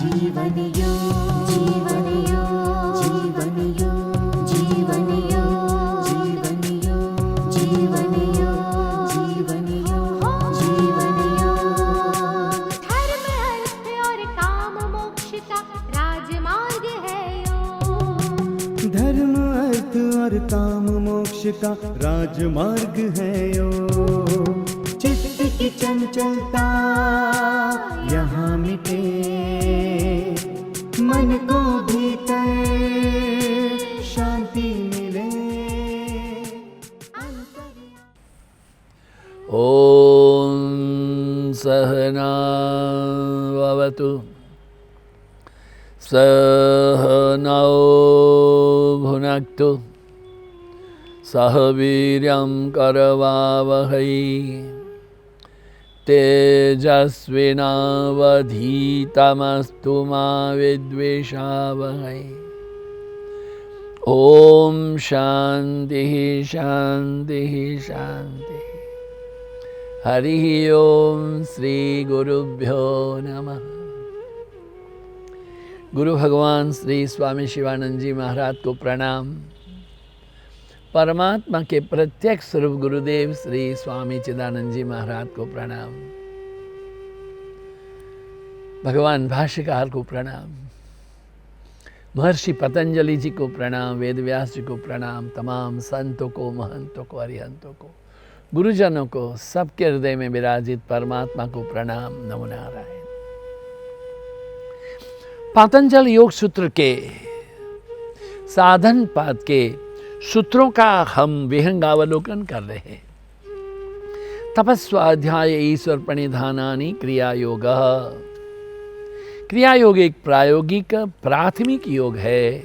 जीवन योग, जीवन योग, जीवन योग, जीवन योग, जीवन योग, जीवन योग, जीवन योग, जीवन योग। धर्म अर्थ और काम मोक्ष का राजमार्ग है योग। धर्म अर्थ और काम मोक्ष का राजमार्ग है योग। चित्त की चंचलता यहाँ मिटे, मन को भीतर शांति मिले। ॐ सहना भवतु, सहनौ भुनक्तु, सह वीर्यं करवावहै, तेजस्विनावधीतमस्तु मा विद्विषावहै। ॐ शान्तिः शान्तिः शान्तिः। हरिः ओम श्री गुरुभ्यो नमः। गुरु भगवान श्री स्वामी शिवानंद जी महाराज को प्रणाम। परमात्मा के प्रत्यक्ष स्वरूप गुरुदेव श्री स्वामी चिदानंद जी महाराज को प्रणाम। भगवान भाष्यकार को प्रणाम। महर्षि पतंजलि जी को प्रणाम। वेद व्यास जी को प्रणाम। तमाम संतों को, महंतों को, अरिहंतों को, गुरुजनों को, सबके हृदय में विराजित परमात्मा को प्रणाम। नमो नारायण। पतंजलि योग सूत्र के साधन पाद के सूत्रों का हम विहंगावलोकन कर रहे हैं। तपस्वाध्याय ईश्वर प्रणिधानानि क्रिया योग। क्रिया योग एक प्रायोगिक प्राथमिक योग है।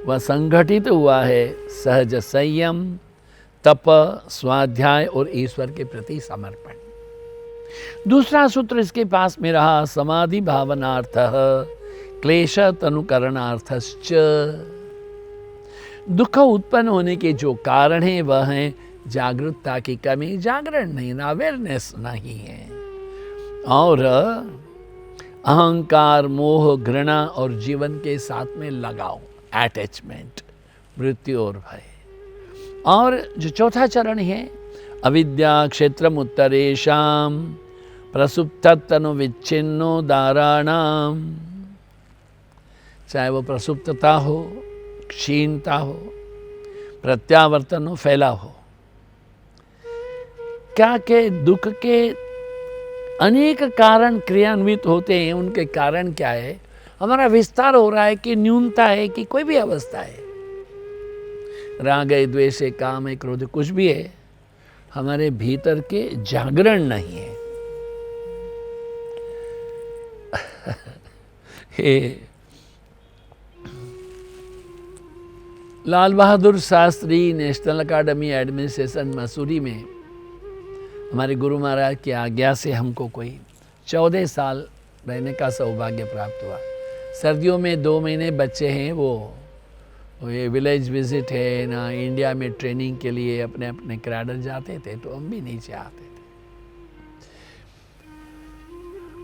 वह संगठित हुआ है सहज संयम, तप, स्वाध्याय और ईश्वर के प्रति समर्पण। दूसरा सूत्र इसके पास में रहा समाधि भावनार्थ क्लेश तनुकरणार्थश्च। दुख उत्पन्न होने के जो कारण हैं वह हैं जागरूकता की कमी, जागरण नहीं, अवेयरनेस नहीं है, और अहंकार, मोह, घृणा और जीवन के साथ में लगाव, अटैचमेंट, मृत्यु और भय। और जो चौथा चरण है अविद्या क्षेत्रम उत्तरेशाम प्रसुप्त तनु विच्छिन्नो दाराणाम। चाहे वो प्रसुप्तता हो, क्षीणता हो, प्रत्यावर्तन हो, फैला हो, क्या के दुख के अनेक कारण क्रियान्वित होते हैं। उनके कारण क्या है? हमारा विस्तार हो रहा है कि न्यूनता है कि कोई भी अवस्था है, राग है, द्वेष है, काम है, क्रोध है, कुछ भी है, हमारे भीतर के जागरण नहीं है। लाल बहादुर शास्त्री नेशनल अकादमी एडमिनिस्ट्रेशन मसूरी में हमारे गुरु महाराज की आज्ञा से हमको कोई 14 साल रहने का सौभाग्य प्राप्त हुआ। सर्दियों में 2 महीने बच्चे हैं, वो ये विलेज विजिट है ना, इंडिया में ट्रेनिंग के लिए अपने अपने कैडर जाते थे, तो हम भी नीचे आते थे।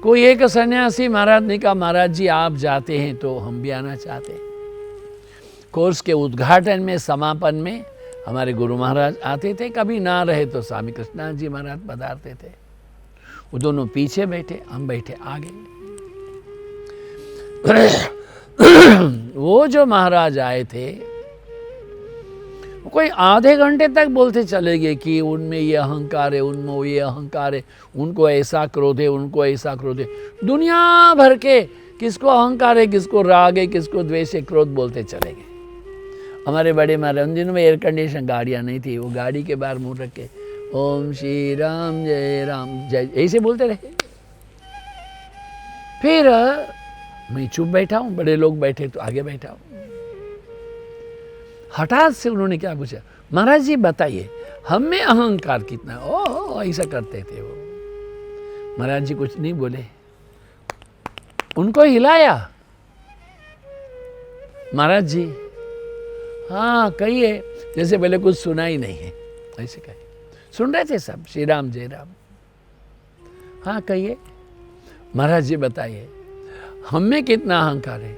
कोई एक सन्यासी महाराज ने कहा, महाराज जी आप जाते हैं तो हम भी आना चाहते हैं। कोर्स के उद्घाटन में, समापन में हमारे गुरु महाराज आते थे, कभी ना रहे तो स्वामी कृष्णा जी महाराज पधारते थे। वो दोनों पीछे बैठे, हम बैठे आगे। वो जो महाराज आए थे कोई आधे घंटे तक बोलते चले गए कि उनमें ये अहंकार है, उनमें ये अहंकार है, उनको ऐसा क्रोध है, उनको ऐसा क्रोध है। दुनिया भर के किसको अहंकार है, किसको राग है, किसको द्वेष है, क्रोध बोलते चले गए। हमारे बड़े महाराज, उन दिनों में एयर कंडीशन गाड़ियाँ नहीं थी, वो गाड़ी के बाहर मुंह रख के ओम श्री राम जय ऐसे बोलते रहे। फिर मैं चुप बैठा हूँ, बड़े लोग बैठे तो आगे बैठा हूँ। हठात से उन्होंने क्या पूछा, महाराज जी बताइए हम में अहंकार कितना है? ओह ऐसा करते थे वो। महाराज जी कुछ नहीं बोले, उनको हिलाया। महाराज जी हाँ कहिए, जैसे पहले कुछ सुना ही नहीं है, ऐसे कहे। सुन रहे थे सब, श्री राम जय राम। हाँ कहिए। महाराज जी बताइए हम में कितना अहंकार है,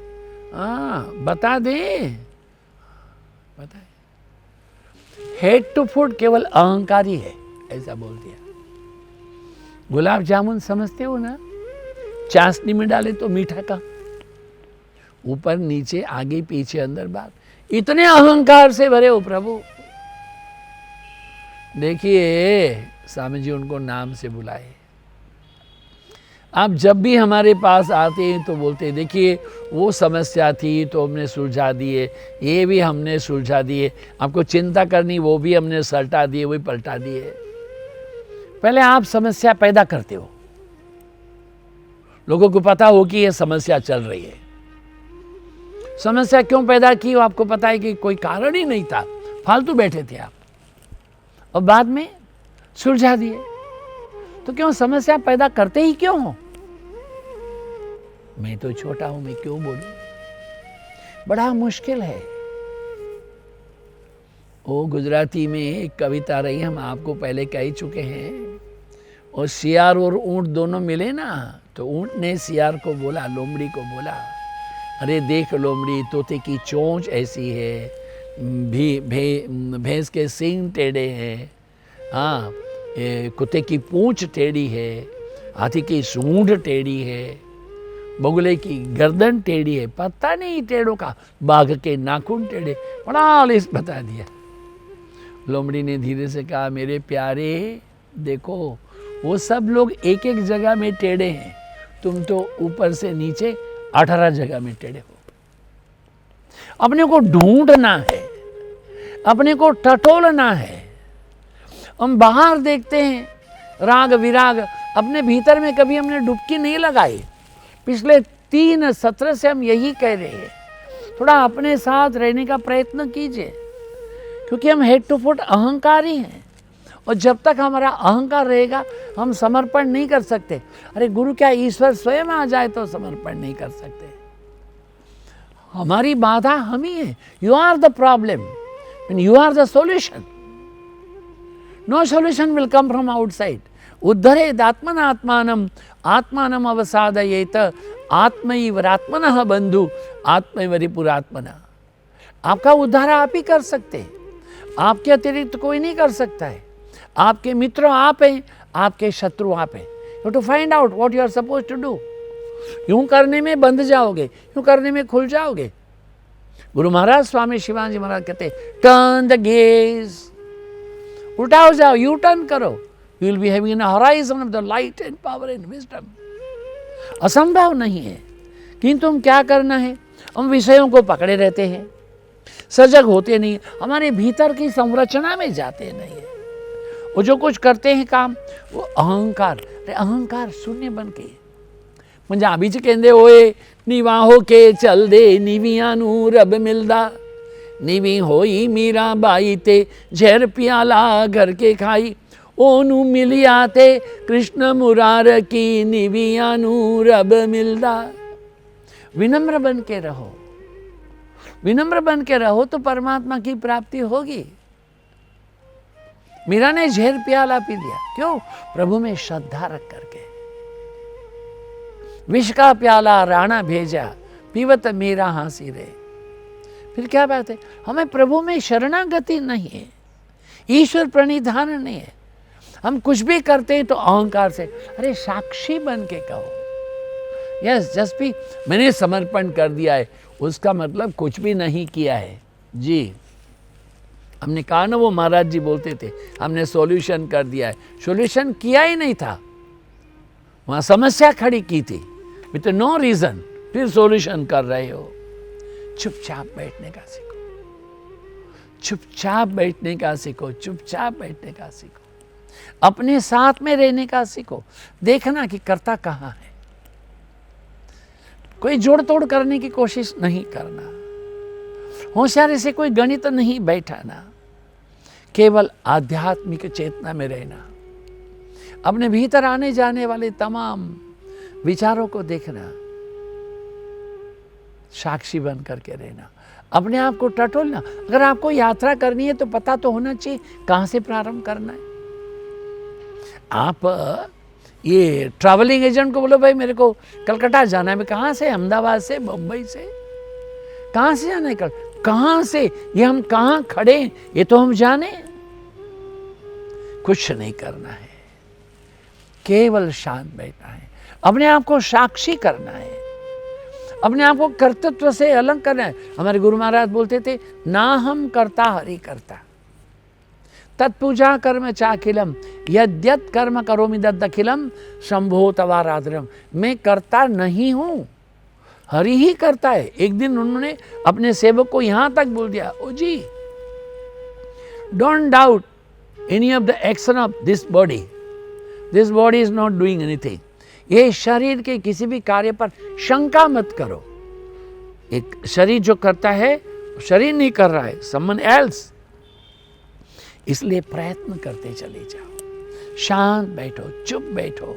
हाँ बता दे, बताए। हेड टू फुट केवल अहंकारी है, ऐसा बोल दिया। गुलाब जामुन समझते हो ना, चाशनी में डाले तो मीठा का, ऊपर नीचे आगे पीछे अंदर बाहर, इतने अहंकार से भरे हो प्रभु। देखिए स्वामी जी उनको नाम से बुलाए। आप जब भी हमारे पास आते हैं तो बोलते हैं देखिए वो समस्या थी तो हमने सुलझा दिए, ये भी हमने सुलझा दिए, आपको चिंता करनी वो भी हमने सल्टा दिए, वही पलटा दिए। पहले आप समस्या पैदा करते हो, लोगों को पता हो कि ये समस्या चल रही है। समस्या क्यों पैदा की आपको पता है कि कोई कारण ही नहीं था, फालतू बैठे थे आप, और बाद में सुलझा दिए। तो क्यों समस्या पैदा करते ही क्यों हो? मैं तो छोटा हूं, मैं क्यों बोलूं? बड़ा मुश्किल है। वो गुजराती में एक कविता रही, हम आपको पहले कह ही चुके हैं। और सियार और ऊंट दोनों मिले ना, तो ऊंट ने सियार को बोला, लोमड़ी को बोला, अरे देख लोमड़ी, तोते की चोंच ऐसी है, भैंस के सींग टेढ़े हैं, हाँ कुत्ते की पूंछ टेढ़ी है, हाथी की सूंड टेढ़ी है, बगुले की गर्दन टेढ़ी है, पता नहीं टेढ़ों का, बाघ के नाखून टेढ़े, बड़ा लिस्ट बता दिया। लोमड़ी ने धीरे से कहा, मेरे प्यारे देखो वो सब लोग एक एक जगह में टेढ़े हैं, तुम तो ऊपर से नीचे 18 जगह में टेढ़े हो। अपने को ढूंढना है, अपने को टटोलना है। हम बाहर देखते हैं राग विराग, अपने भीतर में कभी हमने डुबकी नहीं लगाई। पिछले 3 सत्र से हम यही कह रहे हैं, थोड़ा अपने साथ रहने का प्रयत्न कीजिए, क्योंकि हम हेड टू फुट अहंकारी हैं, और जब तक हमारा अहंकार रहेगा हम समर्पण नहीं कर सकते। अरे गुरु क्या ईश्वर स्वयं आ जाए तो समर्पण नहीं कर सकते? हमारी बाधा हम ही है। You are the problem and you are the solution. No solution will come from outside. उद्धरेद आत्मनात्मानम आत्मानम अवसादयेत आत्मैवरात्मनः बंधु आत्मैवरिपुरात्मना। आपका उद्धार आप ही कर सकते हैं, आपके अतिरिक्त कोई नहीं कर सकता है। आपके मित्र आप हैं, आपके शत्रु आप हैं। You to find out what you are suppose to do. यूं करने में बंध जाओगे, यूं करने में खुल जाओगे। गुरु महाराज स्वामी शिवाजी महाराज कहते टर्न द गेज, उल्टा हो जाओ, यू टर्न करो, you will be having an horizon of the light and power and wisdom. असंभव नहीं है, किंतु हम क्या करना है, हम विषयों को पकड़े रहते हैं, सजग होते नहीं, हमारे भीतर की संरचना में जाते नहीं है। वो जो कुछ करते हैं काम, वो अहंकार, अहंकार शून्य बन के। पंजाबी च कहंदे होए नीवा हो के चल दे नीवियां नू रब मिलदा, नीवी होई मीरा बाई ते जहर प्याला घर के खाई, ओनू मिलिया ते कृष्ण मुरार की नीवियां नू रब मिलदा। विनम्र बन के रहो, विनम्र बन के रहो तो परमात्मा की प्राप्ति होगी। मीरा ने जहर प्याला पी लिया, क्यों? प्रभु में श्रद्धा रख करके। विष का प्याला राणा भेजा, पीवत मीरा हांसी रे। फिर क्या बात है, हमें प्रभु में शरणागति नहीं है, ईश्वर प्रणिधान नहीं है। हम कुछ भी करते हैं तो अहंकार से। अरे साक्षी बन के कहो, यस जस्ट भी मैंने समर्पण कर दिया है, उसका मतलब कुछ भी नहीं किया है जी। हमने कहा ना, वो महाराज जी बोलते थे हमने सॉल्यूशन कर दिया है, सॉल्यूशन किया ही नहीं था, वहां समस्या खड़ी की थी विथ नो रीजन, फिर सॉल्यूशन कर रहे हो। चुपचाप बैठने का सीखो, चुपचाप बैठने का सीखो, चुपचाप बैठने का सीखो, अपने साथ में रहने का सीखो। देखना कि करता कहाँ है, कोई जोड़ तोड़ करने की कोशिश नहीं करना, होशियारी से कोई गणित नहीं बैठाना, केवल आध्यात्मिक चेतना में रहना, अपने भीतर आने जाने वाले तमाम विचारों को देखना, साक्षी बन करके रहना, अपने आप को टटोलना। अगर आपको यात्रा करनी है तो पता तो होना चाहिए कहाँ से प्रारंभ करना है। आप ये ट्रैवलिंग एजेंट को बोलो भाई मेरे को कलकत्ता जाना है, मैं कहाँ से, अहमदाबाद से, बम्बई से, कहाँ से जाना है, कहाँ से, ये हम कहाँ खड़े हैं ये तो हम जाने। कुछ नहीं करना है, केवल शांत बैठना है, अपने आप को साक्षी करना है, अपने आप को कर्तृत्व से अलग करना है। हमारे गुरु महाराज बोलते थे, ना हम करता हरि करता, तत्पूजा कर्म चाखिलम, यद्यत कर्म करोमि दत्तखिलम, शंभो तवाराधरम। मैं करता नहीं हूं, हरि ही करता है। एक दिन उन्होंने अपने सेवक को यहां तक बोल दिया, ओ जी, don't doubt any of the action of this body is not doing anything. ये शरीर के किसी भी कार्य पर शंका मत करो। एक शरीर जो करता है, शरीर नहीं कर रहा है, समवन एल्स। इसलिए प्रयत्न करते चले जाओ, शांत बैठो, चुप बैठो।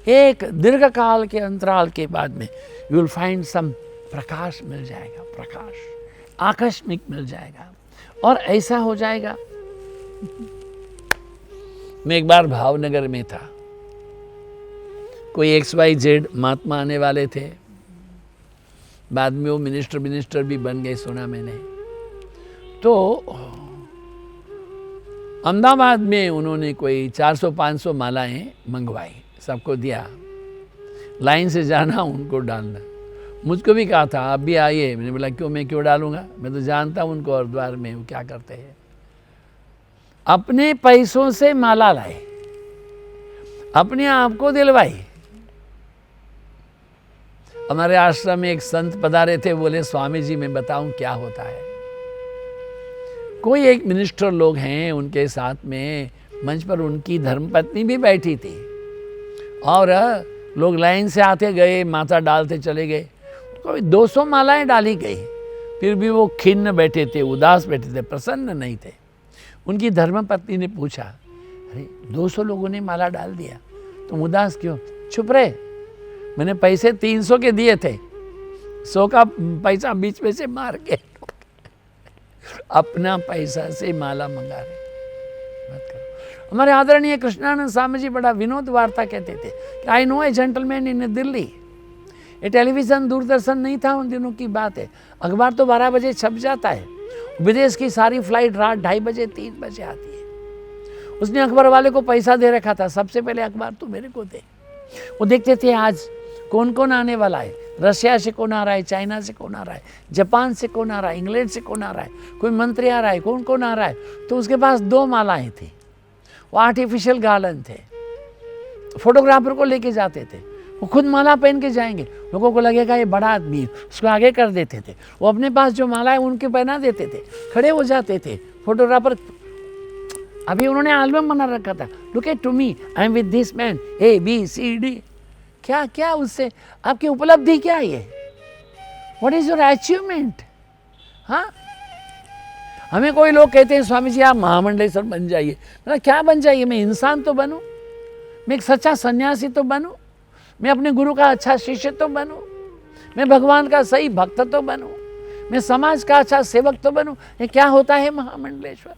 एक दीर्घ काल के अंतराल के बाद में यू विल फाइंड सम प्रकाश मिल जाएगा, प्रकाश आकस्मिक मिल जाएगा और ऐसा हो जाएगा। मैं एक बार भावनगर में था, कोई XYZ महात्मा आने वाले थे, बाद में वो मिनिस्टर भी बन गए सुना मैंने। तो अहमदाबाद में उन्होंने कोई 400-500 मालाएं मंगवाई, सबको दिया, लाइन से जाना उनको डालना। मुझको भी कहा था आप भी आइए, मैंने बोला क्यों, मैं क्यों डालूंगा, मैं तो जानता हूं उनको और द्वार में वो क्या करते हैं। अपने पैसों से माला लाए, अपने आप को दिलवाई। हमारे आश्रम में एक संत पधारे थे, बोले स्वामी जी मैं बताऊं क्या होता है। कोई एक मिनिस्टर लोग हैं, उनके साथ में मंच पर उनकी धर्मपत्नी भी बैठी थी और लोग लाइन से आते गए, माथा डालते चले गए। कोई 200 मालाएं डाली गई, फिर भी वो खिन्न बैठे थे, उदास बैठे थे, प्रसन्न नहीं थे। उनकी धर्मपत्नी ने पूछा, अरे 200 लोगों ने माला डाल दिया, तुम उदास क्यों? चुप रहे, मैंने पैसे 300 के दिए थे, 100 का पैसा बीच में से मार के अपना पैसा से माला मंगा रहे। मत करो। हमारे आदरणीय कृष्णानंद स्वामी जी बड़ा विनोद वार्ता कहते थे कि आई नो ए जेंटलमैन इन दिल्ली। ये टेलीविज़न दूरदर्शन नहीं था उन दिनों की बात है, अखबार तो 12 बजे छप जाता है, विदेश की सारी फ्लाइट रात 2:30 बजे 3 बजे आती है। उसने अखबार वाले को पैसा दे रखा था, सबसे पहले अखबार तो मेरे को दे। वो देखते थे आज कौन कौन आने वाला है, रशिया से कौन आ रहा है, चाइना से कौन आ रहा है, जापान से कौन आ रहा है, इंग्लैंड से कौन आ रहा है, कोई मंत्री आ रहा है, कौन कौन आ रहा है। तो उसके पास 2 मालाएं थी, वो आर्टिफिशियल गार्लन थे, फोटोग्राफर को लेके जाते थे, वो खुद माला पहन के जाएंगे, लोगों को लगेगा ये बड़ा आदमी, उसको आगे कर देते थे। वो अपने पास जो माला है उनके पहना देते थे, खड़े हो जाते थे फोटोग्राफर। अभी उन्होंने एल्बम बना रखा था, look at to me, I am with this man, ABCD। क्या क्या उससे आपकी उपलब्धि क्या है, व्हाट इज योर अचीवमेंट? हाँ, हमें कोई लोग कहते हैं स्वामी जी आप महामंडलेश्वर बन जाइए। मतलब क्या बन जाइए? मैं इंसान तो बनूं, मैं एक सच्चा सन्यासी तो बनूं, मैं अपने गुरु का अच्छा शिष्य तो बनूं, मैं भगवान का सही भक्त तो बनूं, मैं समाज का अच्छा सेवक तो बनूं। ये क्या होता है महामंडलेश्वर?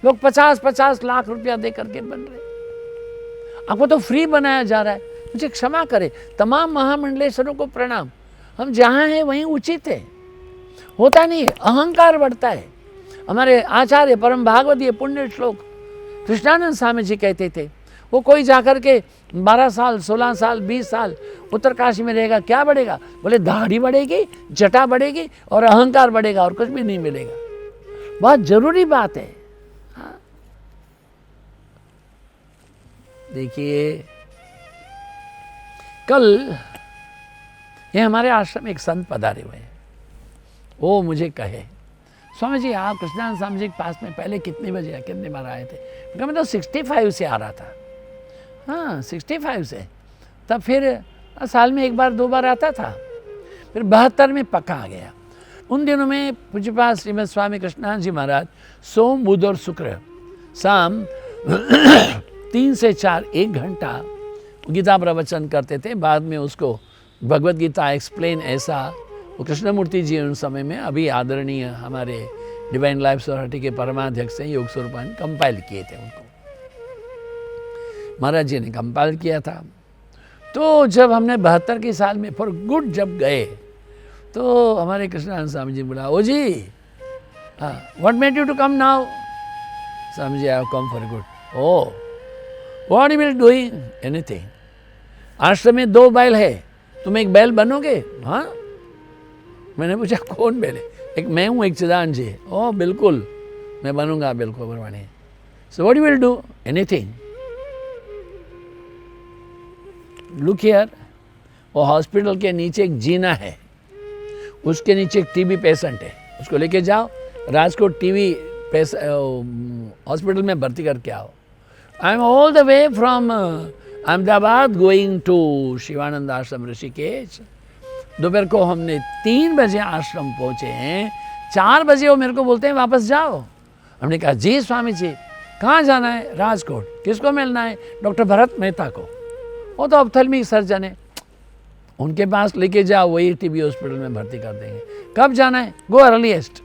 लोग 50-50 लाख रुपया दे करके बन रहे, आपको तो फ्री बनाया जा रहा है। मुझे क्षमा करे, तमाम महामंडलेश्वरों को प्रणाम। हम जहाँ हैं वहीं उचित है, होता नहीं है, अहंकार बढ़ता है। हमारे आचार्य परम भागवतीय पुण्य श्लोक कृष्णानंद स्वामी जी कहते थे, वो कोई जाकर के 12 साल 16 साल 20 साल उत्तरकाशी में रहेगा, क्या बढ़ेगा? बोले दाढ़ी बढ़ेगी, जटा बढ़ेगी और अहंकार बढ़ेगा और कुछ भी नहीं मिलेगा। बहुत जरूरी बात है। हाँ, देखिए कल ये हमारे आश्रम में एक संत पधारे हुए हैं, वो मुझे कहे स्वामी जी आप कृष्णानंद स्वामी जी के पास में पहले कितने बजे कितने बार आए थे? मैं तो 65 से आ रहा था। हाँ 65 से, तब फिर साल में 1 बार 2 बार आता था, फिर 72 में पक्का आ गया। उन दिनों में पूज्यपाद श्रीमद स्वामी कृष्णानंद जी महाराज सोम बुध और शुक्र शाम 3 से 4 1 घंटा गीता प्रवचन करते थे। बाद में उसको भगवत गीता एक्सप्लेन ऐसा वो कृष्णमूर्ति जी उन समय में, अभी आदरणीय हमारे डिवाइन लाइफ सोसाइटी के परमाध्यक्ष हैं योग स्वरूपान, कंपाइल किए थे उनको। महाराज जी ने कंपाइल किया था। तो जब हमने 72 के साल में फॉर गुड जब गए तो हमारे कृष्णानंद स्वामी जी बोला, ओ जी what made you to come now? Swami ji, I have come for good. Oh what you will doing? Anything. Ashram में 2 बैल है, तुम एक बैल बनोगे? हाँ। मैंने पूछा कौन बैल है? एक मैं हूँ, एक चिदान जी। ओ बिल्कुल, मैं बनूंगा बिल्कुल परवाने। So what you will do? Anything. Look here, वो हॉस्पिटल के नीचे एक जीना है, उसके नीचे एक टीबी पेशेंट है, उसको लेके जाओ, राजकोट टीबी हॉस्पिटल में भर्ती करके आओ। I am all the way from Ahmedabad going to Shivanand ashram Rishikesh. दोपहर को हमने 3 बजे आश्रम पहुंचे हैं, 4 बजे वो मेरे को बोलते हैं वापस जाओ। हमने कहा जी स्वामी जी, कहाँ जाना है? राजकोट। किसको मिलना है? डॉक्टर भरत मेहता को, वो तो ऑप्थेल्मिक सर्जन है, उनके पास लेके जाओ, वही टीबी हॉस्पिटल में भर्ती कर देंगे। कब जाना है? गो अर्लीस्ट।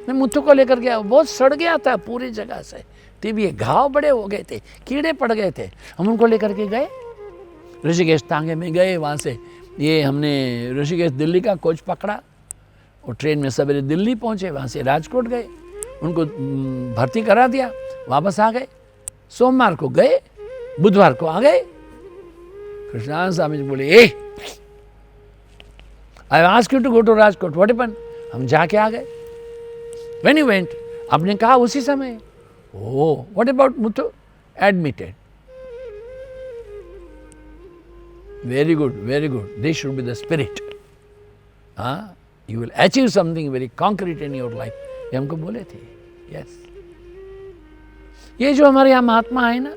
मैं मुथु को लेकर गया, बहुत सड़ गया था पूरी जगह से, टीबी घाव बड़े हो गए थे, कीड़े पड़ गए थे। हम उनको लेकर के गए ऋषिकेश, तांगे में गए। वहाँ से ये हमने ऋषिकेश दिल्ली का कोच पकड़ा, और ट्रेन में सवेरे दिल्ली पहुँचे, वहाँ से राजकोट गए, उनको भर्ती करा दिया, वापस आ गए। सोमवार को गए, बुधवार को आ गए। कृष्णानंद स्वामी जी बोले, ए I ask you to go to Rajkot, what happened? हम जाके आ गए। When you went? आपने कहा उसी समय। Oh, what about Muthu? Admitted. Very good, very good, this should be the spirit. हाँ, you will achieve something very concrete in your life, ये हमको बोले थे। यस, ये जो हमारे यहाँ महात्मा है ना,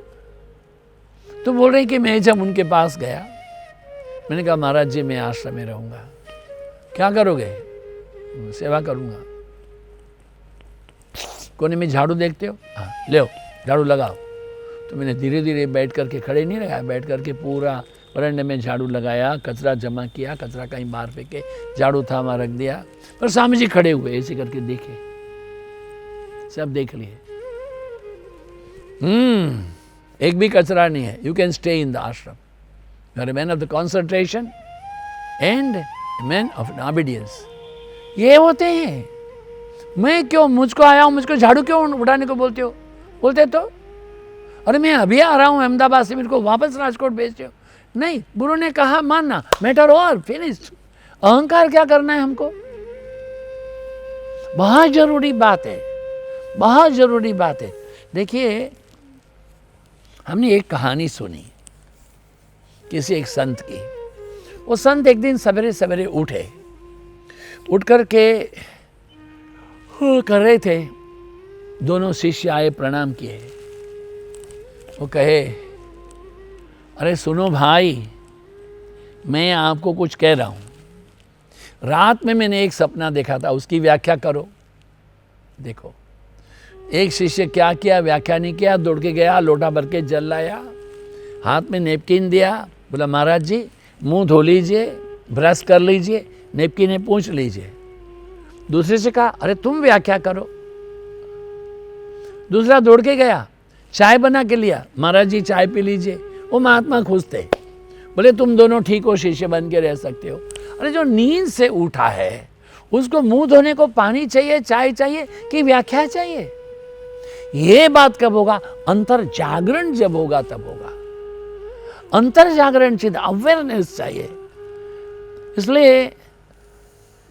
तो बोल रहे कि मैं जब उनके पास गया, मैंने कहा महाराज जी मैं आश्रम में रहूँगा। क्या करोगे? सेवा करूँगा। कोने में झाड़ू देखते हो? हाँ, ले झाड़ू लगाओ। तो मैंने धीरे धीरे बैठ करके, खड़े नहीं लगाया, बैठ करके पूरा वरांडे में झाड़ू लगाया, कचरा जमा किया, कचरा कहीं बाहर फेंके, झाड़ू था वहाँ रख दिया। पर स्वामी जी खड़े हुए ऐसे करके देखे, सब देख लिए। एक भी कचरा नहीं है। You can stay in the ashram, you are a man of the concentration and man of obedience. ये होते हैं। मैं क्यों, मुझको आया हूँ, मुझको झाड़ू क्यों उठाने को बोलते हो? बोलते तो अरे मैं अभी आ रहा हूँ अहमदाबाद से, मेरे को वापस राजकोट भेजते हो। नहीं, गुरु ने कहा मानना, मैटर और फिनिश्ड। अहंकार क्या करना है हमको? बहुत जरूरी बात है, बहुत जरूरी बात है। देखिए, हमने एक कहानी सुनी किसी एक संत की। वो संत एक दिन सवेरे सवेरे उठे, उठ करके कर रहे थे, दोनों शिष्य आए, प्रणाम किए। वो कहे, अरे सुनो भाई, मैं आपको कुछ कह रहा हूँ। रात में मैंने एक सपना देखा था, उसकी व्याख्या करो। देखो, एक शिष्य क्या किया, व्याख्या नहीं किया, दौड़ के गया, लोटा भर के जल लाया, हाथ में नेपकिन दिया, बोला महाराज जी मुंह धो लीजिए, ब्रश कर लीजिए, नेपकिन में पूछ लीजिए। दूसरे से कहा, अरे तुम व्याख्या करो। दूसरा दौड़ के गया, चाय बना के लिया, महाराज जी चाय पी लीजिए। वो महात्मा खुश थे, बोले तुम दोनों ठीक हो, शिष्य बन के रह सकते हो। अरे जो नींद से उठा है, उसको मुंह धोने को पानी चाहिए, चाय चाहिए कि व्याख्या चाहिए? ये बात कब होगा? अंतर जागरण जब होगा तब होगा। अंतर जागरण चित अवेयरनेस चाहिए। इसलिए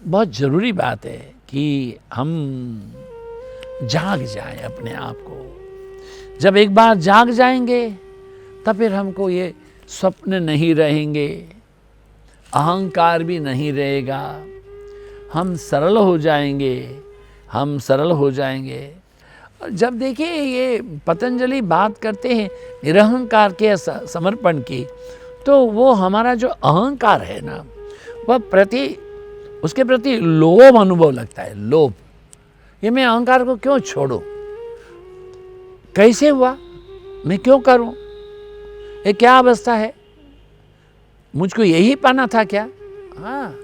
बहुत जरूरी बात है कि हम जाग जाएं अपने आप को। जब एक बार जाग जाएंगे तब फिर हमको ये स्वप्न नहीं रहेंगे, अहंकार भी नहीं रहेगा, हम सरल हो जाएंगे, हम सरल हो जाएंगे। और जब देखिए ये पतंजलि बात करते हैं निरहंकार के समर्पण की, तो वो हमारा जो अहंकार है ना, वह उसके प्रति लोभ अनुभव लगता है। लोभ, ये मैं अहंकार को क्यों छोड़ूं? कैसे हुआ? मैं क्यों करूं? ये क्या अवस्था है? मुझको यही पाना था क्या? हाँ,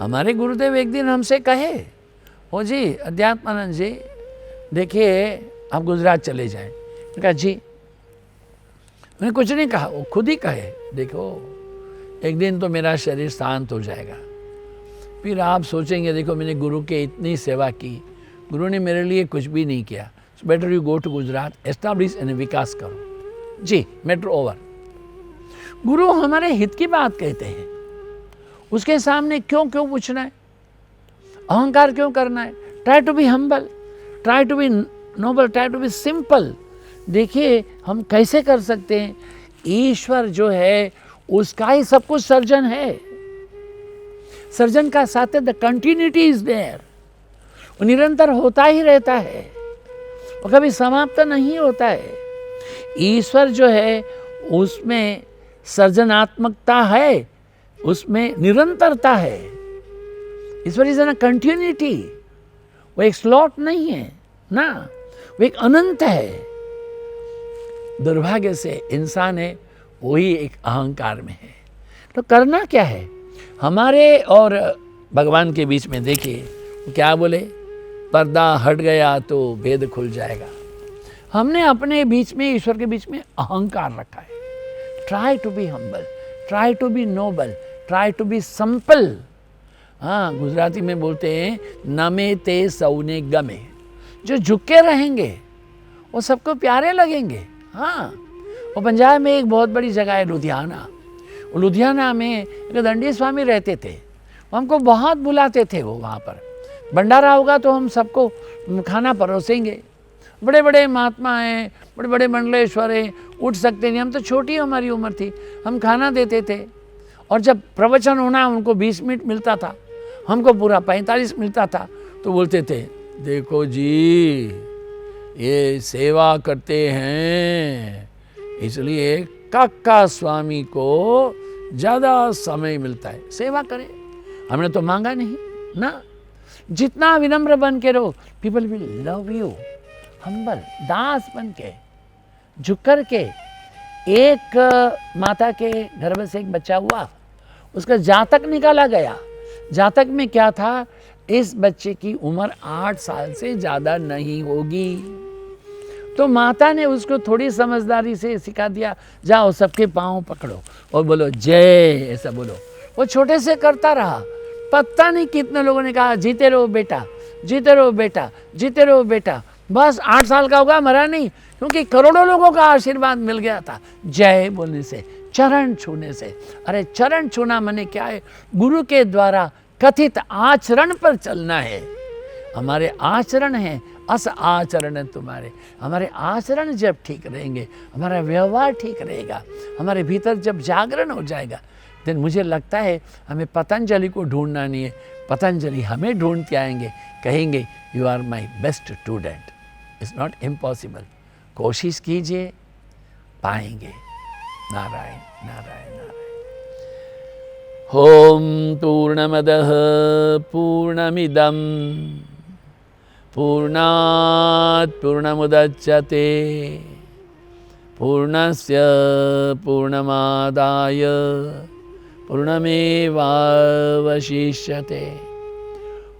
हमारे गुरुदेव एक दिन हमसे कहे, हो जी अध्यात्मानंद जी, देखिए आप गुजरात चले जाएं। कहा जी मैंने कुछ नहीं कहा, वो खुद ही कहे देखो एक दिन तो मेरा शरीर शांत हो जाएगा, फिर आप सोचेंगे देखो मैंने गुरु के इतनी सेवा की, गुरु ने मेरे लिए कुछ भी नहीं किया, so better you go to Gujarat, establish and विकास करो। जी, मैटर ओवर। गुरु हमारे हित की बात कहते हैं, उसके सामने क्यों पूछना है, अहंकार क्यों करना है? Try to be humble, try to be noble, try to be simple. देखिए हम कैसे कर सकते हैं, ईश्वर जो है उसका ही सब कुछ सर्जन है, सर्जन का साथ है, द कंटिन्यूटी इज देयर, वो निरंतर होता ही रहता है, वो कभी समाप्त नहीं होता है। ईश्वर जो है उसमें सर्जनात्मकता है, उसमें निरंतरता है। ईश्वर इज एन कंटिन्यूटी, वो एक स्लॉट नहीं है ना, वो एक अनंत है। दुर्भाग्य से इंसान है वही एक अहंकार में है। तो करना क्या है, हमारे और भगवान के बीच में देखिए क्या बोले, पर्दा हट गया तो भेद खुल जाएगा। हमने अपने बीच में, ईश्वर के बीच में अहंकार रखा है। Try to be humble, try to be noble, try to be simple. हाँ, गुजराती में बोलते हैं नमे ते सौने गमे, जो झुके रहेंगे वो सबको प्यारे लगेंगे। हाँ, वो पंजाब में एक बहुत बड़ी जगह है लुधियाना, लुधियाना में एक दंडी स्वामी रहते थे, वो हमको बहुत बुलाते थे। वो वहाँ पर भंडारा होगा तो हम सबको खाना परोसेंगे। बड़े बड़े महात्मा हैं, बड़े बड़े मंडलेश्वर हैं, उठ सकते नहीं, हम तो छोटी हमारी उम्र थी, हम खाना देते थे। और जब प्रवचन होना उनको 20 मिनट मिलता था, हमको पूरा 45 मिलता था, तो बोलते थे देखो जी ये सेवा करते हैं इसलिए काका स्वामी को ज़्यादा समय मिलता है, सेवा करें। हमने तो मांगा नहीं ना, जितना विनम्र बन के रहो, people will love you. Humble, दास बन के, झुक कर के। एक माता के गर्भ से एक बच्चा हुआ, उसका जातक निकाला गया। जातक में क्या था, इस बच्चे की उम्र 8 साल से ज़्यादा नहीं होगी। तो माता ने उसको थोड़ी समझदारी से सिखा दिया, जाओ सबके पाँव पकड़ो और बोलो जय, ऐसा बोलो। वो छोटे से करता रहा, पता नहीं कितने लोगों ने कहा जीते रहो बेटा, जीते रहो बेटा, जीते रहो बेटा। बस 8 साल का होगा, मरा नहीं, क्योंकि करोड़ों लोगों का आशीर्वाद मिल गया था जय बोलने से, चरण छूने से। अरे चरण छूना माने क्या है, गुरु के द्वारा कथित आचरण पर चलना है। हमारे आचरण हैं, अस आचरण है तुम्हारे। हमारे आचरण जब ठीक रहेंगे, हमारा व्यवहार ठीक रहेगा, हमारे भीतर जब जागरण हो जाएगा, देन मुझे लगता है हमें पतंजलि को ढूंढना नहीं है, पतंजलि हमें ढूंढते आएंगे, कहेंगे you are my best student. It's not impossible, कोशिश कीजिए, पाएंगे। नारायण नारायण नारायण। ओम पूर्णमदः पूर्णमिदं पूर्णात् पूर्णमुदच्यते पूर्णस्य पूर्णमादाय पूर्णमेवावशिष्यते।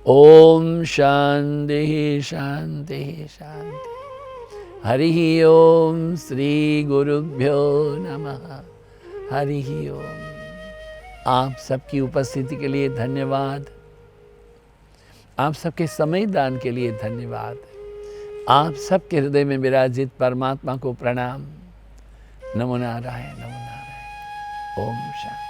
ओम शांति शांति शांति। हरि ओम श्री गुरुभ्यो नमः। हरि ओम। आप सबकी उपस्थिति के लिए धन्यवाद, आप सबके समय दान के लिए धन्यवाद, आप सबके हृदय में विराजित परमात्मा को प्रणाम। नमो नारायण, नमो नारायण। ओम शांति।